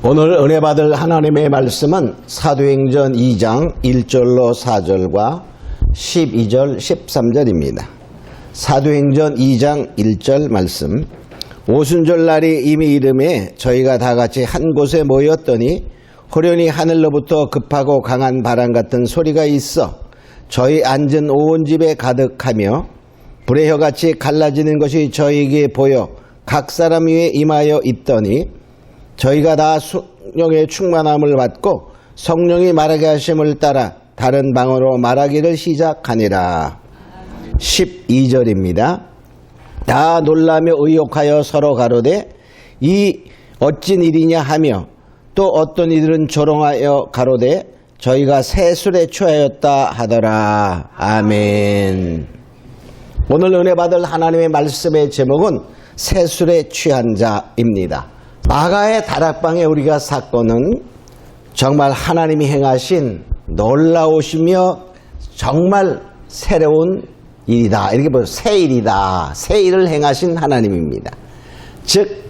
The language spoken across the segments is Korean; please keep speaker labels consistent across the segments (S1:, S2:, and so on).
S1: 오늘 은혜 받을 하나님의 말씀은 사도행전 2장 1절로 4절과 12절 13절입니다. 사도행전 2장 1절 말씀. 오순절 날이 이미 이름에 저희가 다 같이 한 곳에 모였더니 호련히 하늘로부터 급하고 강한 바람 같은 소리가 있어 저희 앉은 온 집에 가득하며 불의 혀같이 갈라지는 것이 저희에게 보여 각 사람 위에 임하여 있더니 저희가 다 성령의 충만함을 받고 성령이 말하게 하심을 따라 다른 방언으로 말하기를 시작하니라. 12절입니다. 다 놀라며 의혹하여 서로 가로되 이 어찐 일이냐 하며 또 어떤 이들은 조롱하여 가로되 저희가 새 술에 취하였다 하더라. 아멘. 오늘 은혜 받을 하나님의 말씀의 제목은 새 술에 취한 자입니다. 마가의 다락방에 우리가 사건은 정말 하나님이 행하신 놀라우시며 정말 새로운 일이다. 이렇게 보면 새 일이다. 새 일을 행하신 하나님입니다. 즉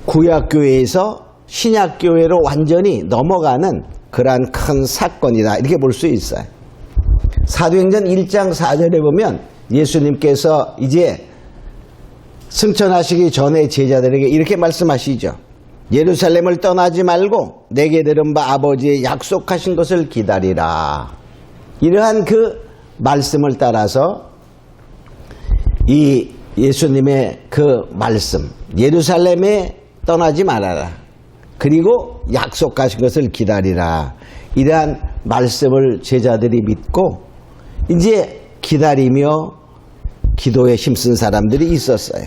S1: 구약교회에서 신약교회로 완전히 넘어가는 그러한 큰 사건이다. 이렇게 볼 수 있어요. 사도행전 1장 4절에 보면 예수님께서 이제 승천하시기 전에 제자들에게 이렇게 말씀하시죠. 예루살렘을 떠나지 말고 내게 들은 바 아버지의 약속하신 것을 기다리라. 이러한 그 말씀을 따라서 이 예수님의 그 말씀, 예루살렘에 떠나지 말아라. 그리고 약속하신 것을 기다리라. 이러한 말씀을 제자들이 믿고 이제 기다리며 기도에 힘쓴 사람들이 있었어요.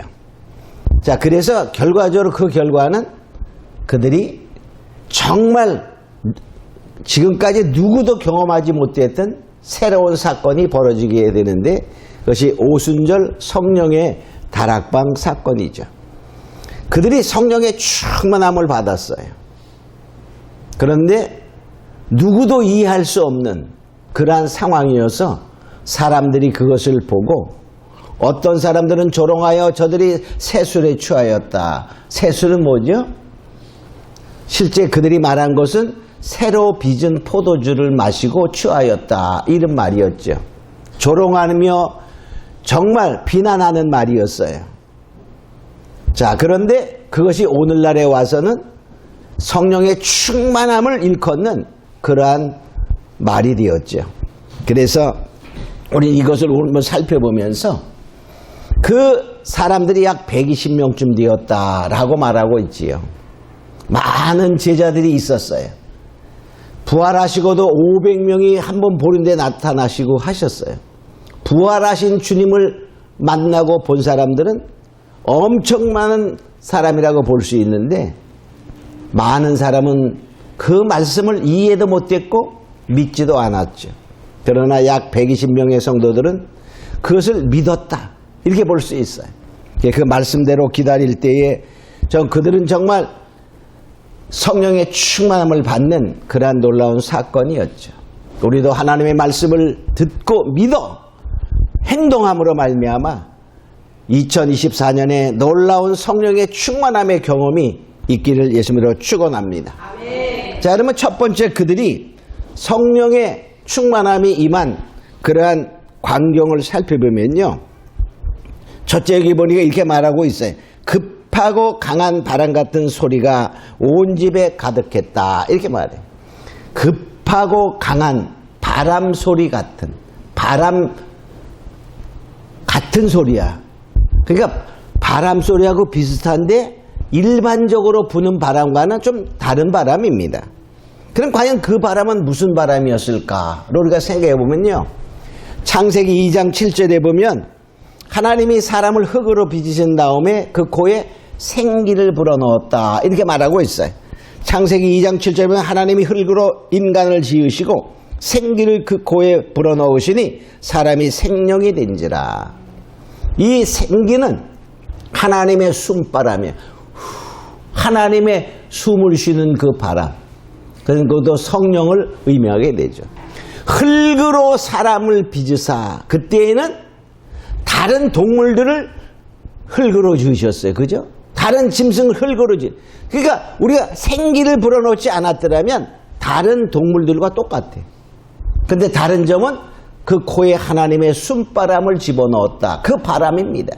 S1: 자, 그래서 결과적으로 그 결과는 그들이 정말 지금까지 누구도 경험하지 못했던 새로운 사건이 벌어지게 되는데 그것이 오순절 성령의 다락방 사건이죠. 그들이 성령의 충만함을 받았어요. 그런데 누구도 이해할 수 없는 그러한 상황이어서 사람들이 그것을 보고 어떤 사람들은 조롱하여 저들이 새 술에 취하였다. 새 술은 뭐죠? 실제 그들이 말한 것은 새로 빚은 포도주를 마시고 취하였다. 이런 말이었죠. 조롱하며 정말 비난하는 말이었어요. 자, 그런데 그것이 오늘날에 와서는 성령의 충만함을 일컫는 그러한 말이 되었죠. 그래서 우리 이것을 한번 살펴보면서 그 사람들이 약 120명쯤 되었다라고 말하고 있지요. 많은 제자들이 있었어요. 부활하시고도 500명이 한번 보는데 나타나시고 하셨어요. 부활하신 주님을 만나고 본 사람들은 엄청 많은 사람이라고 볼 수 있는데 많은 사람은 그 말씀을 이해도 못했고 믿지도 않았죠. 그러나 약 120명의 성도들은 그것을 믿었다. 이렇게 볼 수 있어요. 그 말씀대로 기다릴 때에 그들은 정말 성령의 충만함을 받는 그러한 놀라운 사건이었죠. 우리도 하나님의 말씀을 듣고 믿어 행동함으로 말미암아 2024년에 놀라운 성령의 충만함의 경험이 있기를 예수님으로 축원합니다. 아멘. 자, 그러면 첫 번째 그들이 성령의 충만함이 임한 그러한 광경을 살펴보면요. 첫째 여기 보니까 이렇게 말하고 있어요. 급하고 강한 바람 같은 소리가 온 집에 가득했다. 이렇게 말해요. 급하고 강한 바람 소리 같은, 바람 같은 소리야. 그러니까 바람 소리하고 비슷한데 일반적으로 부는 바람과는 좀 다른 바람입니다. 그럼 과연 그 바람은 무슨 바람이었을까? 우리가 생각해 보면요. 창세기 2장 7절에 보면 하나님이 사람을 흙으로 빚으신 다음에 그 코에 생기를 불어넣었다. 이렇게 말하고 있어요. 창세기 2장 7절에 보면 하나님이 흙으로 인간을 지으시고 생기를 그 코에 불어넣으시니 사람이 생명이 된지라. 이 생기는 하나님의 숨바람이에요. 하나님의 숨을 쉬는 그 바람. 그것도 성령을 의미하게 되죠. 흙으로 사람을 빚으사 그때에는 다른 동물들을 흙으로 지으셨어요. 그죠? 다른 짐승을 흙으로지. 그러니까 우리가 생기를 불어넣지 않았더라면 다른 동물들과 똑같아. 근데 다른 점은 그 코에 하나님의 숨바람을 집어넣었다. 그 바람입니다.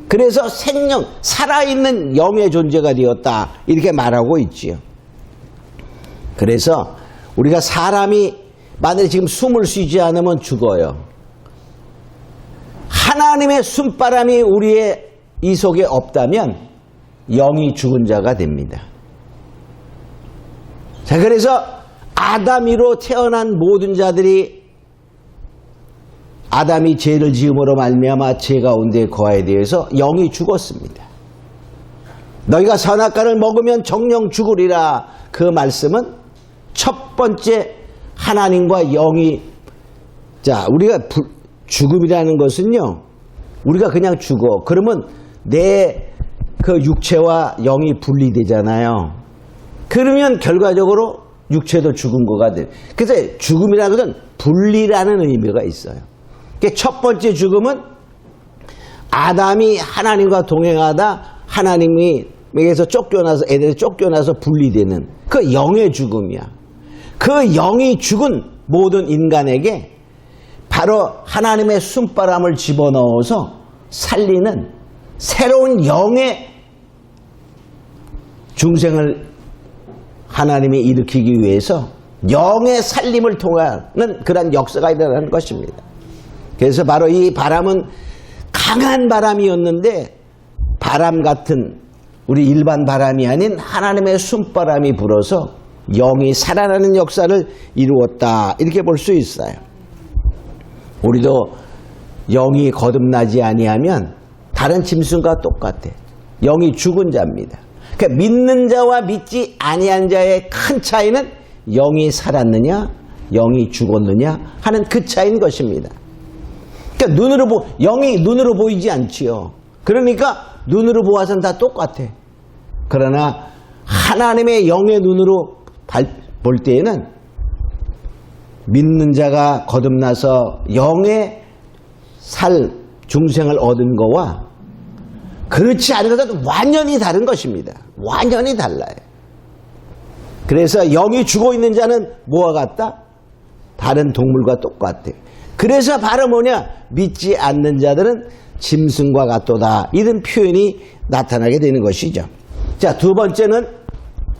S1: 그래서 생명, 살아있는 영의 존재가 되었다. 이렇게 말하고 있지요. 그래서 우리가 사람이 만약에 지금 숨을 쉬지 않으면 죽어요. 하나님의 숨바람이 우리의 이 속에 없다면 영이 죽은 자가 됩니다. 자, 그래서 아담이로 태어난 모든 자들이 아담이 죄를 지음으로 말미암아 죄 가운데 거하에 대해서 영이 죽었습니다. 너희가 선악과를 먹으면 정령 죽으리라. 그 말씀은 첫 번째 하나님과 영이, 자, 우리가 죽음이라는 것은요, 우리가 그냥 죽어. 그러면 내 그 육체와 영이 분리되잖아요. 그러면 결과적으로 육체도 죽은 거가 돼. 그래서 죽음이라는 것은 분리라는 의미가 있어요. 첫 번째 죽음은 아담이 하나님과 동행하다 하나님에게서 쫓겨나서, 애들이 쫓겨나서 분리되는 그 영의 죽음이야. 그 영이 죽은 모든 인간에게 바로 하나님의 숨바람을 집어넣어서 살리는 새로운 영의 중생을 하나님이 일으키기 위해서 영의 살림을 통하는 그런 역사가 일어나는 것입니다. 그래서 바로 이 바람은 강한 바람이었는데 바람 같은 우리 일반 바람이 아닌 하나님의 숨바람이 불어서 영이 살아나는 역사를 이루었다. 이렇게 볼 수 있어요. 우리도 영이 거듭나지 아니하면 다른 짐승과 똑같아. 영이 죽은 자입니다. 그러니까 믿는 자와 믿지 아니한 자의 큰 차이는 영이 살았느냐 영이 죽었느냐 하는 그 차이인 것입니다. 그러니까 영이 눈으로 보이지 않지요. 그러니까 눈으로 보아서는 다 똑같아. 그러나 하나님의 영의 눈으로 볼 때에는 믿는 자가 거듭나서 영의 중생을 얻은 거와 그렇지 않은 것은 완전히 다른 것입니다. 완전히 달라요. 그래서 영이 죽어 있는 자는 뭐와 같다? 다른 동물과 똑같아. 그래서 바로 뭐냐? 믿지 않는 자들은 짐승과 같도다. 이런 표현이 나타나게 되는 것이죠. 자, 두 번째는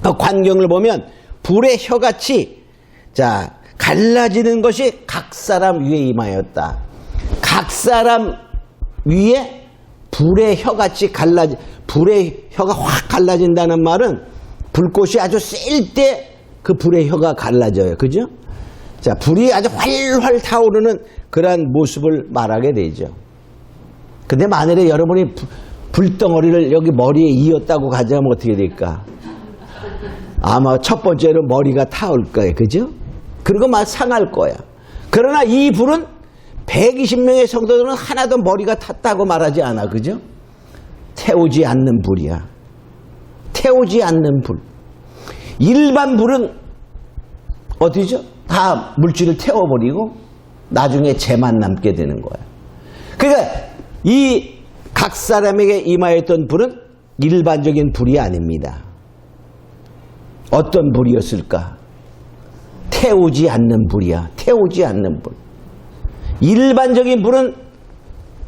S1: 광경을 보면 불의 혀같이 갈라지는 것이 각 사람 위에 임하였다. 각 사람 위에 불의 혀같이 불의 혀가 확 갈라진다는 말은 불꽃이 아주 셀 때 그 불의 혀가 갈라져요. 그죠? 자, 불이 아주 활활 타오르는 그러한 모습을 말하게 되죠. 근데 만일에 여러분이 불덩어리를 여기 머리에 이었다고 가져가면 어떻게 될까? 아마 첫 번째로 머리가 타올 거예요. 그죠? 그리고 막 상할 거야. 그러나 이 불은 120명의 성도들은 하나도 머리가 탔다고 말하지 않아. 그죠? 태우지 않는 불이야. 태우지 않는 불. 일반 불은 어디죠? 다 물질을 태워버리고 나중에 재만 남게 되는 거야. 그러니까 이 각 사람에게 임하였던 불은 일반적인 불이 아닙니다. 어떤 불이었을까? 태우지 않는 불이야. 태우지 않는 불. 일반적인 불은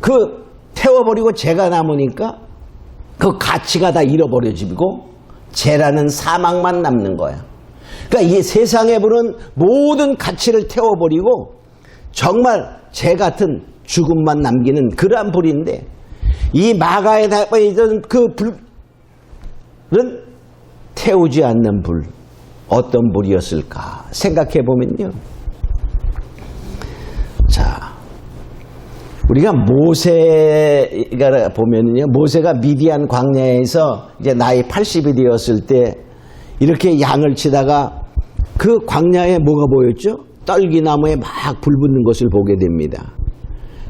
S1: 그 태워버리고 재가 남으니까 그 가치가 다 잃어버려지고 재라는 사망만 남는 거야. 그러니까 이 세상의 불은 모든 가치를 태워버리고 정말 재 같은 죽음만 남기는 그러한 불인데 이 마가에 있던 그 불은 태우지 않는 불. 어떤 불이었을까 생각해 보면요. 자, 우리가 모세가 보면요. 모세가 미디안 광야에서 이제 나이 80이 되었을 때 이렇게 양을 치다가 그 광야에 뭐가 보였죠? 떨기나무에 막 불 붙는 것을 보게 됩니다.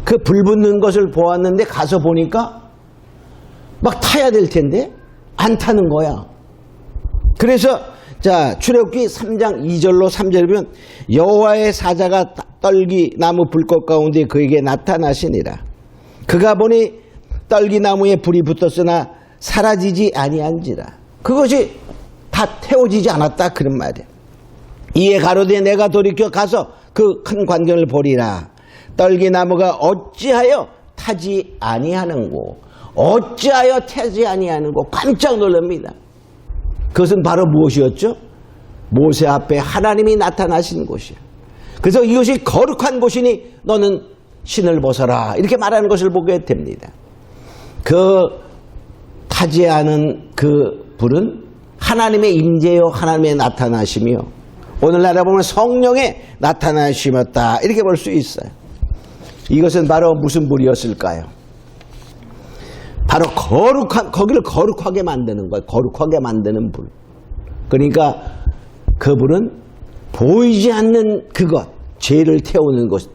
S1: 그 불 붙는 것을 보았는데 가서 보니까 막 타야 될 텐데 안 타는 거야. 그래서 자, 출애굽기 3장 2절로 3절에 보면 여호와의 사자가 떨기나무 불꽃 가운데 그에게 나타나시니라. 그가 보니 떨기나무에 불이 붙었으나 사라지지 아니한지라. 그것이 다 태워지지 않았다 그런 말이에요. 이에 가로되 내가 돌이켜 가서 그 큰 광경을 보리라. 떨기나무가 어찌하여 타지 아니하는고, 어찌하여 타지 아니하는고. 깜짝 놀랍니다. 그것은 바로 무엇이었죠? 모세 앞에 하나님이 나타나신 곳이야. 그래서 이것이 거룩한 곳이니 너는 신을 벗어라 이렇게 말하는 것을 보게 됩니다. 그 타지 않은 그 불은 하나님의 임재요 하나님의 나타나심이요, 오늘날 보면 성령의 나타나심이었다 이렇게 볼 수 있어요. 이것은 바로 무슨 불이었을까요? 바로 거기를 거룩하게 만드는 거예요. 거룩하게 만드는 불. 그러니까 그 불은 보이지 않는 그것, 죄를 태우는 것,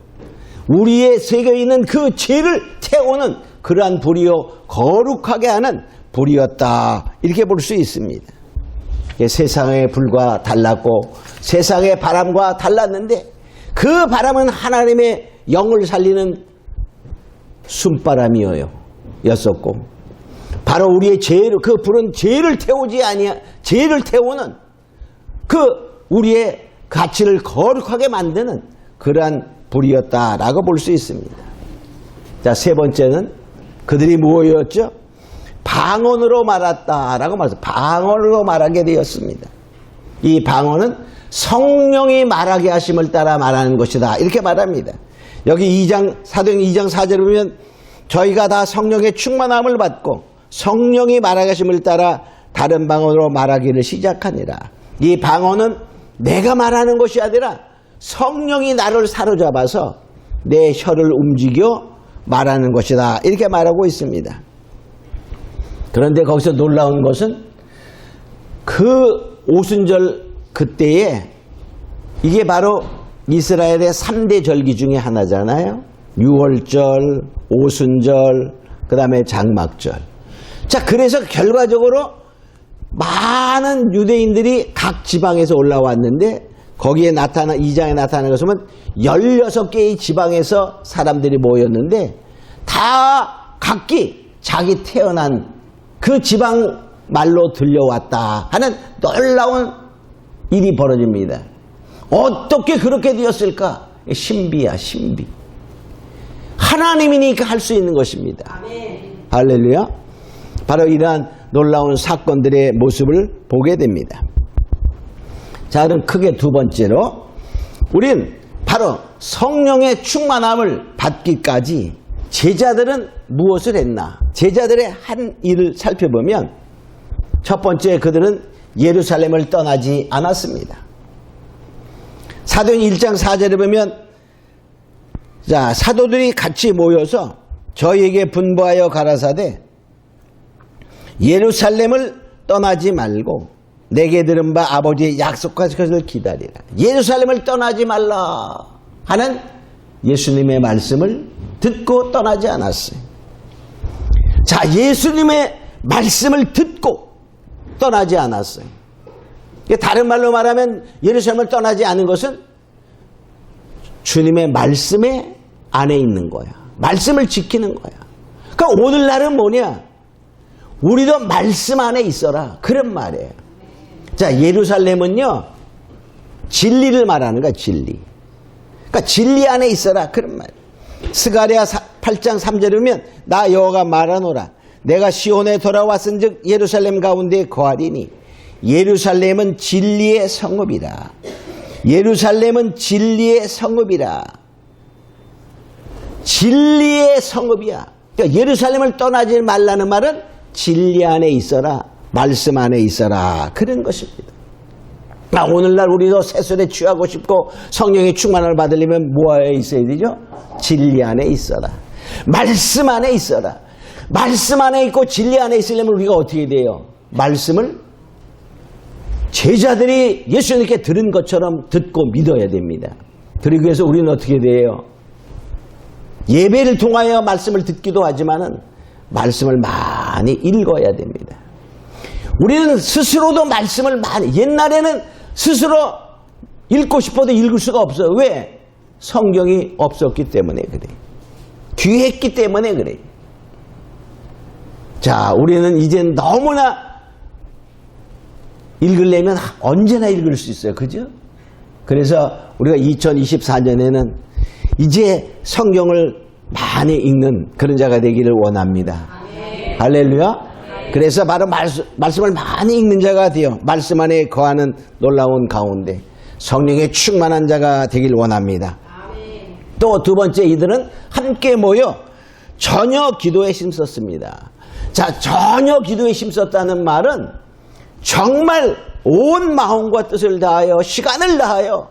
S1: 우리의 세계에 있는 그 죄를 태우는 그러한 불이요 거룩하게 하는 불이었다 이렇게 볼 수 있습니다. 세상의 불과 달랐고 세상의 바람과 달랐는데 그 바람은 하나님의 영을 살리는 숨바람이었었고, 바로 우리의 죄를, 그 불은 죄를 태우지 아니야, 죄를 태우는 그 우리의 가치를 거룩하게 만드는 그러한 불이었다라고 볼 수 있습니다. 자, 세 번째는 그들이 무엇이었죠? 방언으로 말했다라고 말해서 방언으로 말하게 되었습니다. 이 방언은 성령이 말하게 하심을 따라 말하는 것이다 이렇게 말합니다. 여기 사도행 2장 4절에 보면 저희가 다 성령의 충만함을 받고 성령이 말하게 하심을 따라 다른 방언으로 말하기를 시작하니라. 이 방언은 내가 말하는 것이 아니라 성령이 나를 사로잡아서 내 혀를 움직여 말하는 것이다 이렇게 말하고 있습니다. 그런데 거기서 놀라운 것은 그 오순절 그때에 이게 바로 이스라엘의 3대 절기 중에 하나잖아요. 유월절, 오순절, 그 다음에 장막절. 자, 그래서 결과적으로 많은 유대인들이 각 지방에서 올라왔는데 거기에 2장에 나타나는 것은 16개의 지방에서 사람들이 모였는데 다 각기 자기 태어난 그 지방 말로 들려왔다 하는 놀라운 일이 벌어집니다. 어떻게 그렇게 되었을까? 신비야, 신비. 하나님이니까 할 수 있는 것입니다. 할렐루야. 바로 이러한 놀라운 사건들의 모습을 보게 됩니다. 자, 그럼 크게 두 번째로 우린 바로 성령의 충만함을 받기까지 제자들은 무엇을 했나? 제자들의 한 일을 살펴보면 첫 번째, 그들은 예루살렘을 떠나지 않았습니다. 사도행 1장 4절에 보면 자, 사도들이 같이 모여서 저희에게 분부하여 가라사대 예루살렘을 떠나지 말고 내게 들은 바 아버지의 약속하신 것을 기다리라. 예루살렘을 떠나지 말라 하는 예수님의 말씀을 듣고 떠나지 않았어요. 자, 예수님의 말씀을 듣고 떠나지 않았어요. 다른 말로 말하면 예루살렘을 떠나지 않은 것은 주님의 말씀에 안에 있는 거야. 말씀을 지키는 거야. 그러니까 오늘날은 뭐냐? 우리도 말씀 안에 있어라. 그런 말이에요. 자, 예루살렘은요, 진리를 말하는 거야, 진리. 그러니까 진리 안에 있어라. 그런 말이에요. 스가랴 8장 3절에 보면 나 여호와가 말하노라. 내가 시온에 돌아왔은 즉 예루살렘 가운데 거하리니 예루살렘은 진리의 성읍이라. 예루살렘은 진리의 성읍이라. 진리의 성읍이야. 그러니까 예루살렘을 떠나지 말라는 말은 진리 안에 있어라. 말씀 안에 있어라. 그런 것입니다. 오늘날 우리도 세술에 취하고 싶고 성령의 충만함을 받으려면 뭐에 있어야 되죠? 진리 안에 있어라. 말씀 안에 있어라. 말씀 안에 있고 진리 안에 있으려면 우리가 어떻게 돼요? 말씀을 제자들이 예수님께 들은 것처럼 듣고 믿어야 됩니다. 그리고 그래서 우리는 어떻게 돼요? 예배를 통하여 말씀을 듣기도 하지만은 말씀을 많이 읽어야 됩니다. 우리는 스스로도 말씀을 많이, 옛날에는 스스로 읽고 싶어도 읽을 수가 없어요. 왜? 성경이 없었기 때문에 그래. 귀했기 때문에 그래. 자, 우리는 이젠 너무나 읽으려면 언제나 읽을 수 있어요. 그죠? 그래서 우리가 2024년에는 이제 성경을 많이 읽는 그런 자가 되기를 원합니다. 할렐루야. 그래서 바로 말씀을 많이 읽는 자가 되어 말씀 안에 거하는 놀라운 가운데 성령에 충만한 자가 되길 원합니다. 또 두 번째, 이들은 함께 모여 전혀 기도에 힘썼습니다. 자, 전혀 기도에 힘썼다는 말은 정말 온 마음과 뜻을 다하여 시간을 다하여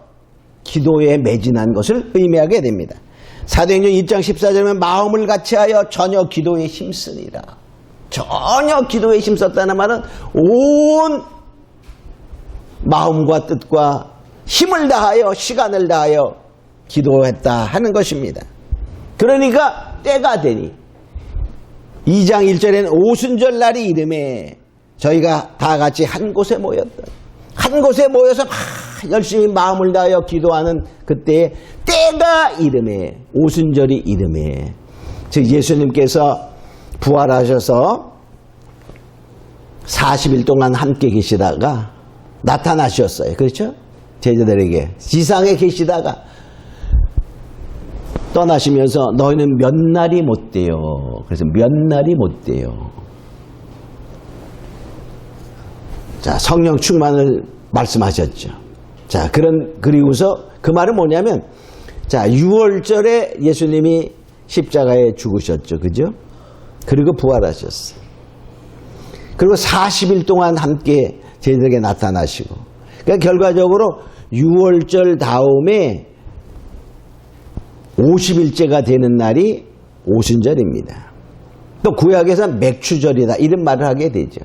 S1: 기도에 매진한 것을 의미하게 됩니다. 사도행전 1장 14절에 보면 마음을 같이하여 전혀 기도에 힘쓰니라. 전혀 기도에 힘썼다는 말은 온 마음과 뜻과 힘을 다하여 시간을 다하여 기도했다 하는 것입니다. 그러니까 때가 되니 2장 1절에는 오순절 날이 이름에 저희가 다 같이 한 곳에 모였다. 한 곳에 모여서 막 열심히 마음을 다하여 기도하는 그때에 때가 이름에, 오순절이 이름에, 즉 예수님께서 부활하셔서 40일 동안 함께 계시다가 나타나셨어요. 그렇죠? 제자들에게 지상에 계시다가 떠나시면서 너희는 몇 날이 못 돼요. 그래서 몇 날이 못 돼요. 자, 성령 충만을 말씀하셨죠. 자, 그리고서 그 말은 뭐냐면, 자, 6월절에 예수님이 십자가에 죽으셨죠. 그죠? 그리고 부활하셨어요. 그리고 40일 동안 함께 저희들에게 나타나시고. 그러니까 결과적으로 6월절 다음에 50일째가 되는 날이 오순절입니다. 또 구약에서 맥추절이다 이런 말을 하게 되죠.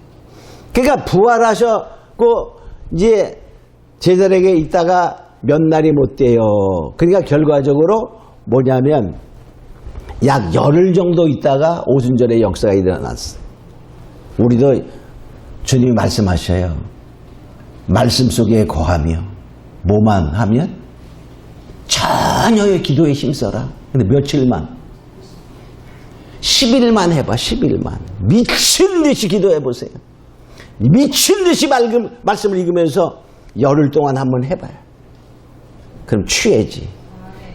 S1: 그러니까 부활하셨고 이제 제자들에게 있다가 몇 날이 못 돼요. 그러니까 결과적으로 뭐냐면 약 열흘 정도 있다가 오순절의 역사가 일어났어요. 우리도 주님이 말씀하셔요. 말씀 속에 거하며 뭐만 하면 전혀의 기도에 힘써라. 근데 며칠만 10일만 해봐. 10일만 미친 듯이 기도해보세요. 미친 듯이 말씀을 읽으면서 열흘 동안 한번 해봐요. 그럼 취해지.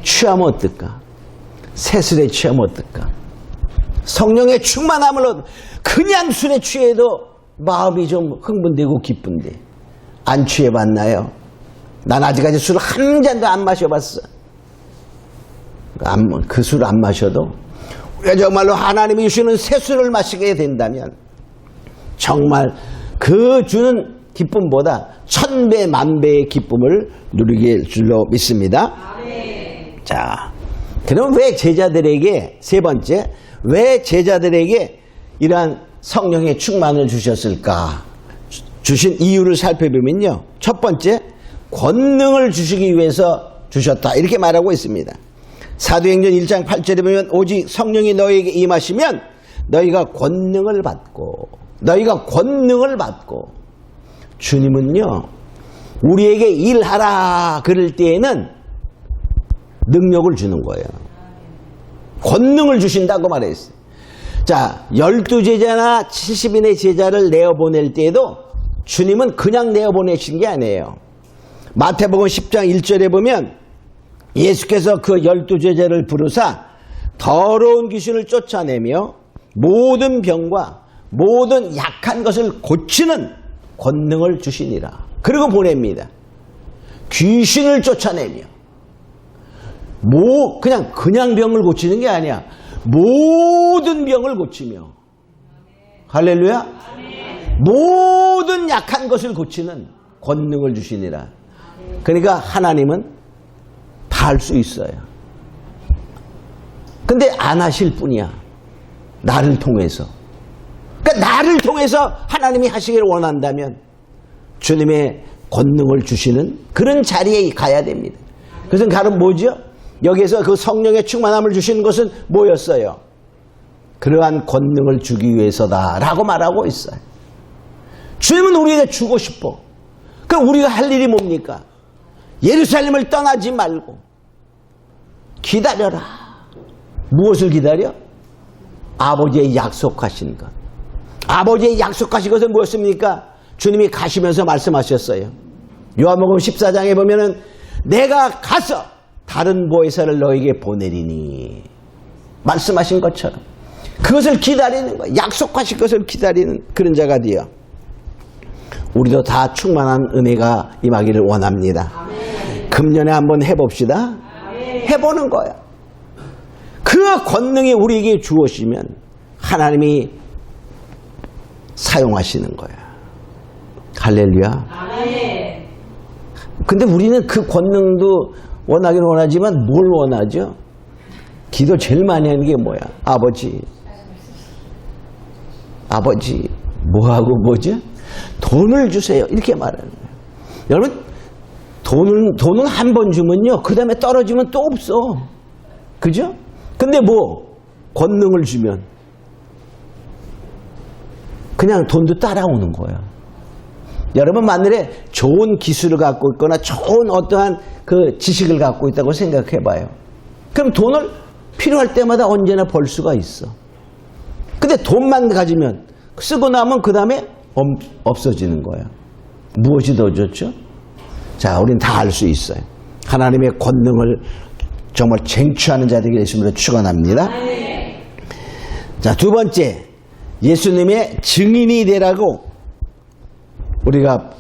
S1: 취하면 어떨까? 새술에 취하면 어떨까? 성령의 충만함을 그냥 술에 취해도 마음이 좀 흥분되고 기쁜데 안 취해봤나요? 난 아직까지 술 한 잔도 안 마셔봤어. 그 술 안 마셔도 우리가 정말로 하나님이 주시는 새 술을 마시게 된다면 정말 그 주는 기쁨보다 1000배 만배의 기쁨을 누리게 될 줄로 믿습니다. 자, 그럼 왜 제자들에게 세 번째, 왜 제자들에게 이러한 성령의 충만을 주셨을까? 주신 이유를 살펴보면요, 첫 번째, 권능을 주시기 위해서 주셨다 이렇게 말하고 있습니다. 사도행전 1장 8절에 보면 오직 성령이 너희에게 임하시면 너희가 권능을 받고 주님은요 우리에게 일하라 그럴 때에는 능력을 주는 거예요. 권능을 주신다고 말했어요. 자, 12제자나 70인의 제자를 내어보낼 때에도 주님은 그냥 내어보내신 게 아니에요. 마태복음 10장 1절에 보면 예수께서 그 12제자를 부르사 더러운 귀신을 쫓아내며 모든 병과 모든 약한 것을 고치는 권능을 주시니라. 그리고 보냅니다. 귀신을 쫓아내며 그냥 병을 고치는 게 아니야. 모든 병을 고치며 할렐루야. 모든 약한 것을 고치는 권능을 주시니라. 그러니까 하나님은 다 할 수 있어요. 근데 안 하실 뿐이야. 나를 통해서. 그러니까 나를 통해서 하나님이 하시기를 원한다면 주님의 권능을 주시는 그런 자리에 가야 됩니다. 그것은 가령 뭐죠? 여기에서 그 성령의 충만함을 주시는 것은 뭐였어요? 그러한 권능을 주기 위해서다라고 말하고 있어요. 주님은 우리에게 주고 싶어. 그럼 우리가 할 일이 뭡니까? 예루살렘을 떠나지 말고 기다려라. 무엇을 기다려? 아버지의 약속하신 것. 아버지의 약속하신 것은 무엇입니까? 주님이 가시면서 말씀하셨어요. 요한복음 14장에 보면은 내가 가서 다른 보혜사를 너에게 보내리니 말씀하신 것처럼 그것을 기다리는 거예요. 약속하신 것을 기다리는 그런 자가 되어 우리도 다 충만한 은혜가 임하기를 원합니다.
S2: 아멘.
S1: 금년에 한번 해봅시다.
S2: 아멘.
S1: 해보는 거야. 그 권능이 우리에게 주어지면 하나님이 사용하시는 거야. 할렐루야.
S2: 아멘.
S1: 근데 우리는 그 권능도 원하긴 원하지만 뭘 원하죠? 기도 제일 많이 하는 게 뭐야? 아버지 뭐하고 뭐죠? 돈을 주세요. 이렇게 말하는 거예요. 여러분 돈은 한 번 주면요 그 다음에 떨어지면 또 없어. 그죠? 근데 뭐 권능을 주면 그냥 돈도 따라오는 거야. 여러분 만일에 좋은 기술을 갖고 있거나 좋은 어떠한 그 지식을 갖고 있다고 생각해 봐요. 그럼 돈을 필요할 때마다 언제나 벌 수가 있어. 근데 돈만 가지면 쓰고 나면 그 다음에 없어지는 거야. 무엇이 더 좋죠? 자, 우린 다 알 수 있어요. 하나님의 권능을 정말 쟁취하는 자들에게 있음으로 축원합니다. 자, 두 번째, 예수님의 증인이 되라고 우리가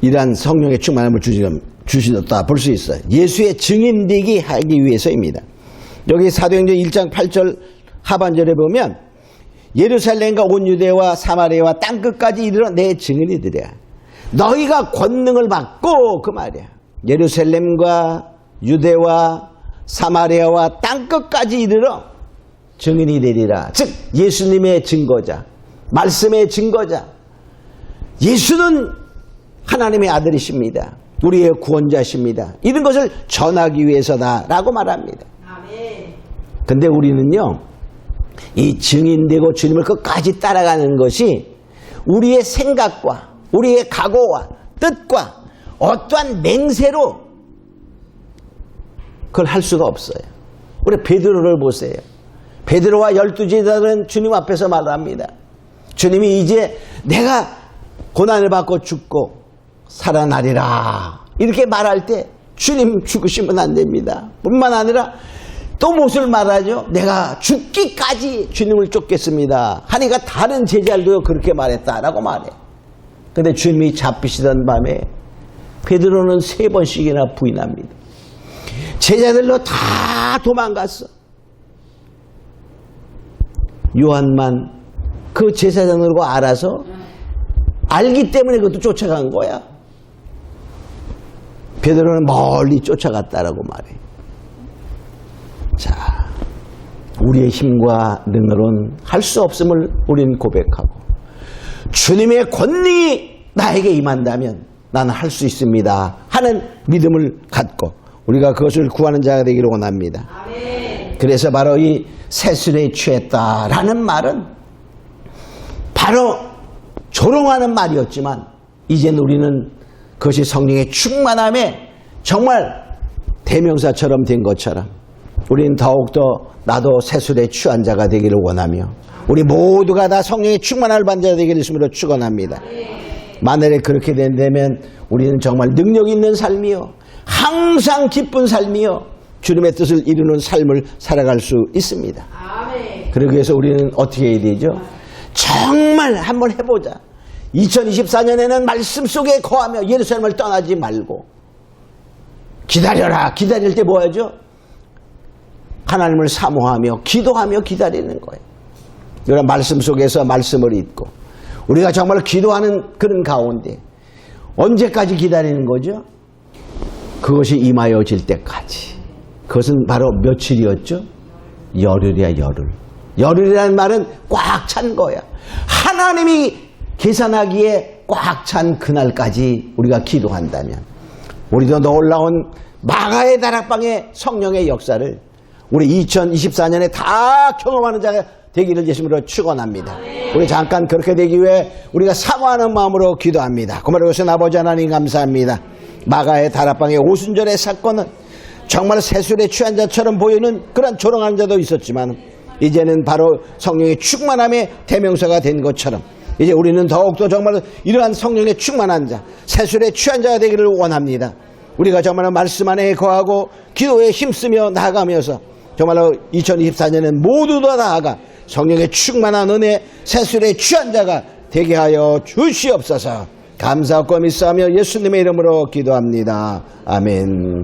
S1: 이러한 성령의 충만함을 주시다 볼 수 있어요. 예수의 증인 되기 하기 위해서입니다. 여기 사도행전 1장 8절 하반절에 보면 예루살렘과 온 유대와 사마리아와 땅끝까지 이르러 내 증인이 되랴. 너희가 권능을 받고 그 말이야. 예루살렘과 유대와 사마리아와 땅끝까지 이르러 증인이 되리라. 즉 예수님의 증거자, 말씀의 증거자. 예수는 하나님의 아들이십니다. 우리의 구원자십니다. 이런 것을 전하기 위해서다라고 말합니다.
S2: 아멘.
S1: 근데 우리는요, 이 증인되고 주님을 끝까지 따라가는 것이 우리의 생각과 우리의 각오와 뜻과 어떠한 맹세로 그걸 할 수가 없어요. 우리 베드로를 보세요. 베드로와 12제자들은 주님 앞에서 말합니다. 주님이 이제 내가 고난을 받고 죽고 살아나리라 이렇게 말할 때 주님 죽으시면 안 됩니다. 뿐만 아니라 또 무엇을 말하죠? 내가 죽기까지 주님을 쫓겠습니다 하니까 다른 제자들도 그렇게 말했다라고 말해. 근데 주님이 잡히시던 밤에 베드로는 3번씩이나 부인합니다. 제자들로 다 도망갔어. 요한만 그 제사장들과 알아서 알기 때문에 그것도 쫓아간 거야. 베드로는 멀리 쫓아갔다라고 말해. 자, 우리의 힘과 능력은 할 수 없음을 우리는 고백하고 주님의 권능이 나에게 임한다면 나는 할 수 있습니다 하는 믿음을 갖고 우리가 그것을 구하는 자가 되기를 원합니다.
S2: 아멘.
S1: 그래서 바로 이 세술에 취했다라는 말은 바로 조롱하는 말이었지만 이제는 우리는 그것이 성령의 충만함에 정말 대명사처럼 된 것처럼 우리는 더욱더 나도 세술에 취한 자가 되기를 원하며 우리 모두가 다 성령의 충만함을 받는 자가 되기를 주심으로 축원합니다. 만약에 그렇게 된다면 우리는 정말 능력 있는 삶이요 항상 기쁜 삶이요 주님의 뜻을 이루는 삶을 살아갈 수 있습니다.
S2: 아멘.
S1: 그러기 위해서 우리는 어떻게 해야 되죠? 정말 한번 해보자. 2024년에는 말씀 속에 거하며 예루살렘을 떠나지 말고 기다려라. 기다릴 때 뭐 하죠? 하나님을 사모하며 기도하며 기다리는 거예요. 이런 말씀 속에서 말씀을 읽고 우리가 정말 기도하는 그런 가운데 언제까지 기다리는 거죠? 그것이 임하여질 때까지. 그것은 바로 며칠이었죠? 열흘이야, 열흘. 열흘이라는 말은 꽉 찬 거야. 하나님이 계산하기에 꽉 찬 그날까지 우리가 기도한다면 우리도 놀라운 마가의 다락방의 성령의 역사를 우리 2024년에 다 경험하는 자가 되기를 예수님으로 축원합니다. 우리 잠깐 그렇게 되기 위해 우리가 사모하는 마음으로 기도합니다. 고마워 주신 아버지 하나님 감사합니다. 마가의 다락방의 오순절의 사건은 정말 세술에 취한 자처럼 보이는 그런 조롱하는 자도 있었지만 이제는 바로 성령의 충만함의 대명사가 된 것처럼 이제 우리는 더욱더 정말 이러한 성령의 충만한 자, 세술에 취한 자가 되기를 원합니다. 우리가 정말 말씀 안에 거하고 기도에 힘쓰며 나아가면서 정말로 2024년은 모두 다 나아가 성령의 충만한 은혜, 세술에 취한 자가 되게 하여 주시옵소서. 감사하고 믿사하며 예수님의 이름으로 기도합니다. 아멘.